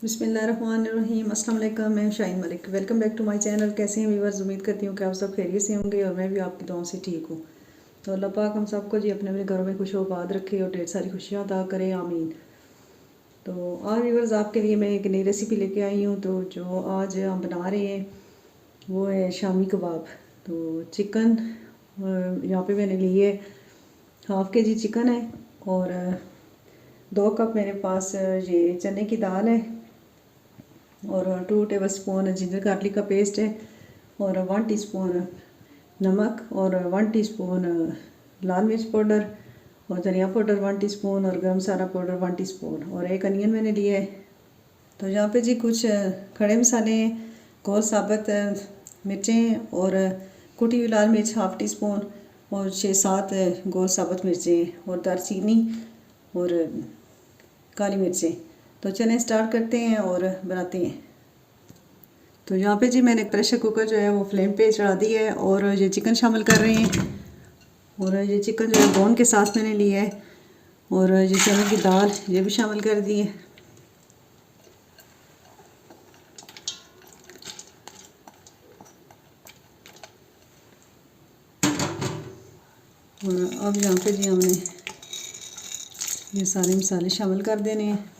बिस्मिल्लाहिर्रहमानिर्रहीम अस्सलाम वालेकुम। मैं Shaheen Malik, welcome back to my channel. कैसे हैं व्यूअर्स? उम्मीद करती हूँ कि आप सब खैरियत से होंगे और मैं भी आपकी दुआओं से ठीक हूँ। तो अल्लाह पाक हम सबको जी अपने अपने घरों में खुश आबाद रखे और ढेर सारी खुशियाँ अता करे, आमीन। तो आज व्यूअर्स आपके लिए मैं एक नई रेसिपी लेके आई हूँ। तो जो आज हम बना रहे हैं वो है शामी कबाब। तो चिकन यहाँ पे मैंने लिए हाफ़ के जी चिकन है और 2 कप मेरे पास ये चने की दाल है और 2 टेबल स्पून जिंजर गार्लिक का पेस्ट है और 1 टीस्पून नमक और 1 टीस्पून लाल मिर्च पाउडर और धनिया पाउडर 1 टीस्पून और गरम मसाला पाउडर 1 टीस्पून और एक अनियन मैंने लिया है। तो यहाँ पे जी कुछ खड़े मसाले, गोल साबुत मिर्चें और कुटी हुई लाल मिर्च हाफ़ टी स्पून और 6-7 गोल साबुत मिर्चें और दालचीनी और काली मिर्चें। तो चलें स्टार्ट करते हैं और बनाते हैं। तो यहाँ पे जी मैंने एक प्रेशर कुकर जो है वो फ्लेम पे चढ़ा दी है और ये चिकन शामिल कर रहे हैं और ये चिकन जो है बोन के साथ मैंने लिया है और ये चने की दाल ये भी शामिल कर दी है। और अब यहाँ पे जी हमने ये सारे मसाले शामिल कर देने हैं।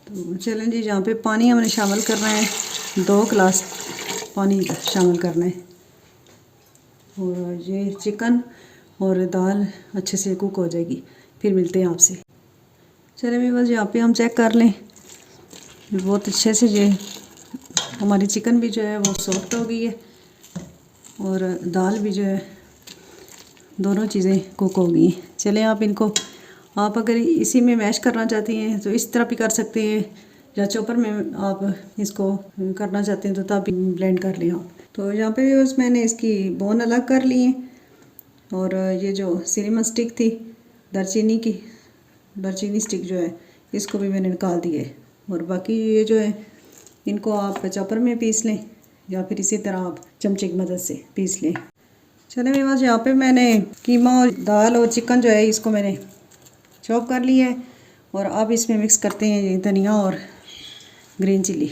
तो चलें जी, यहाँ पे पानी हमने शामिल करना है, 2 गिलास पानी शामिल करना है और ये चिकन और दाल अच्छे से कुक हो जाएगी, फिर मिलते हैं आपसे। चलें भी बस यहाँ पे हम चेक कर लें बहुत अच्छे से। ये हमारी चिकन भी जो है वो सॉफ्ट हो गई है और दाल भी जो है दोनों चीज़ें कुक हो गई हैं। चलें आप इनको, आप अगर इसी में मैश करना चाहती हैं तो इस तरह भी कर सकते हैं या चॉपर में आप इसको करना चाहते हैं तो तब ब्लेंड कर लें आप। तो यहाँ पे भी मैंने इसकी बोन अलग कर ली है और ये जो सिनेमन स्टिक थी दालचीनी स्टिक जो है इसको भी मैंने निकाल दिया है और बाकी ये जो है इनको आप चॉपर में पीस लें या फिर इसी तरह आप चमचे की मदद से पीस लें। चले मेरे पास यहाँ पे मैंने कीमा और दाल और चिकन जो है इसको मैंने चॉप कर लिया है और अब इसमें मिक्स करते हैं ये धनिया और ग्रीन चिली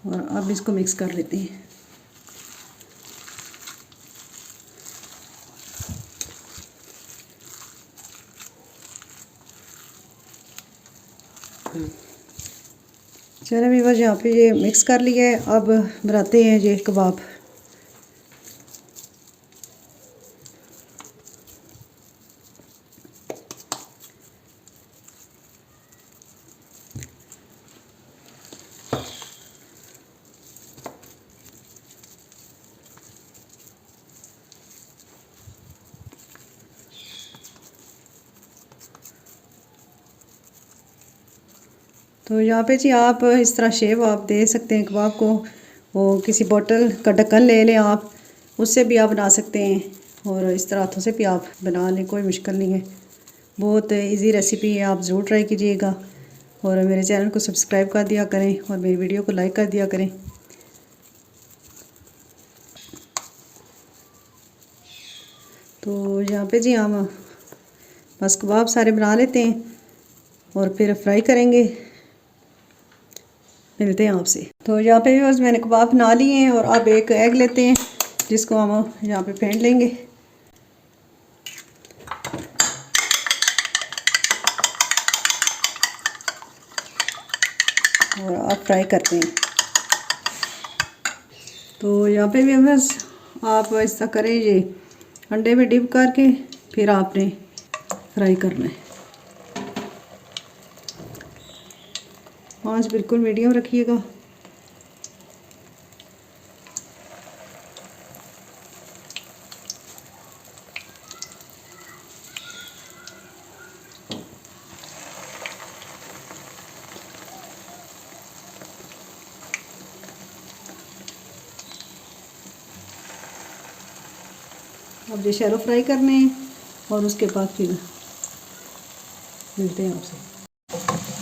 और अब इसको मिक्स कर लेते हैं। चलो अभी बस यहाँ पे ये मिक्स कर लिया है, अब बनाते हैं ये कबाब। तो यहाँ पे जी आप इस तरह शेप आप दे सकते हैं कबाब को। वो किसी बोतल का ढक्कन ले लें आप, उससे भी आप बना सकते हैं और इस तरह हाथों से भी आप बना लें, कोई मुश्किल नहीं है। बहुत इजी रेसिपी है, आप ज़रूर ट्राई कीजिएगा और मेरे चैनल को सब्सक्राइब कर दिया करें और मेरी वीडियो को लाइक कर दिया करें। तो यहाँ पे जी हम बस कबाब सारे बना लेते हैं और फिर फ्राई करेंगे, मिलते हैं आपसे। तो यहाँ पे भी बस मैंने कबाब बना लिए हैं और अब एक एग लेते हैं जिसको हम यहाँ पे फेंट लेंगे और अब फ्राई करते हैं। तो यहाँ पे भी बस आप इस तरह करें, ये अंडे में डिप करके फिर आपने फ्राई करना है। आंच बिल्कुल मीडियम रखिएगा। अब ये शैलो फ्राई करने हैं और उसके बाद फिर मिलते हैं आपसे।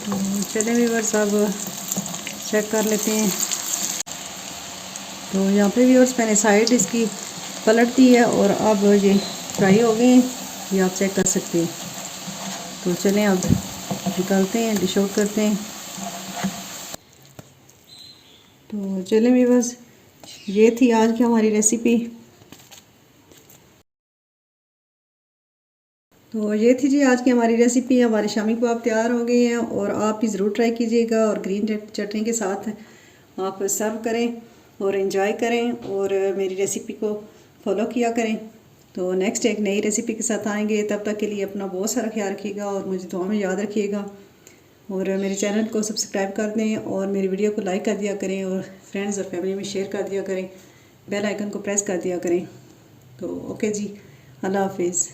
तो चले व्यूअर्स अब चेक कर लेते हैं। तो यहाँ पे व्यूअर्स मैंने साइड इसकी पलट दी है और अब ये फ्राई हो गए हैं, ये आप चेक कर सकते हैं। तो चलें अब निकालते हैं, डिश आउट करते हैं। तो चलें व्यूअर्स, ये थी आज की हमारी रेसिपी। तो ये थी जी आज की हमारी रेसिपी। हमारे शामी कबाब तैयार हो गए हैं और आप भी ज़रूर ट्राई कीजिएगा और ग्रीन चटनी के साथ आप सर्व करें और इन्जॉय करें और मेरी रेसिपी को फॉलो किया करें। तो नेक्स्ट एक नई रेसिपी के साथ आएंगे, तब तक के लिए अपना बहुत सारा ख्याल रखिएगा और मुझे दुआ में याद रखिएगा। और मेरे चैनल को सब्सक्राइब कर दें और मेरी वीडियो को लाइक कर दिया करें और फ्रेंड्स और फैमिली में शेयर कर दिया करें, बेल आइकन को प्रेस कर दिया करें। तो ओके जी, अल्लाह हाफिज़।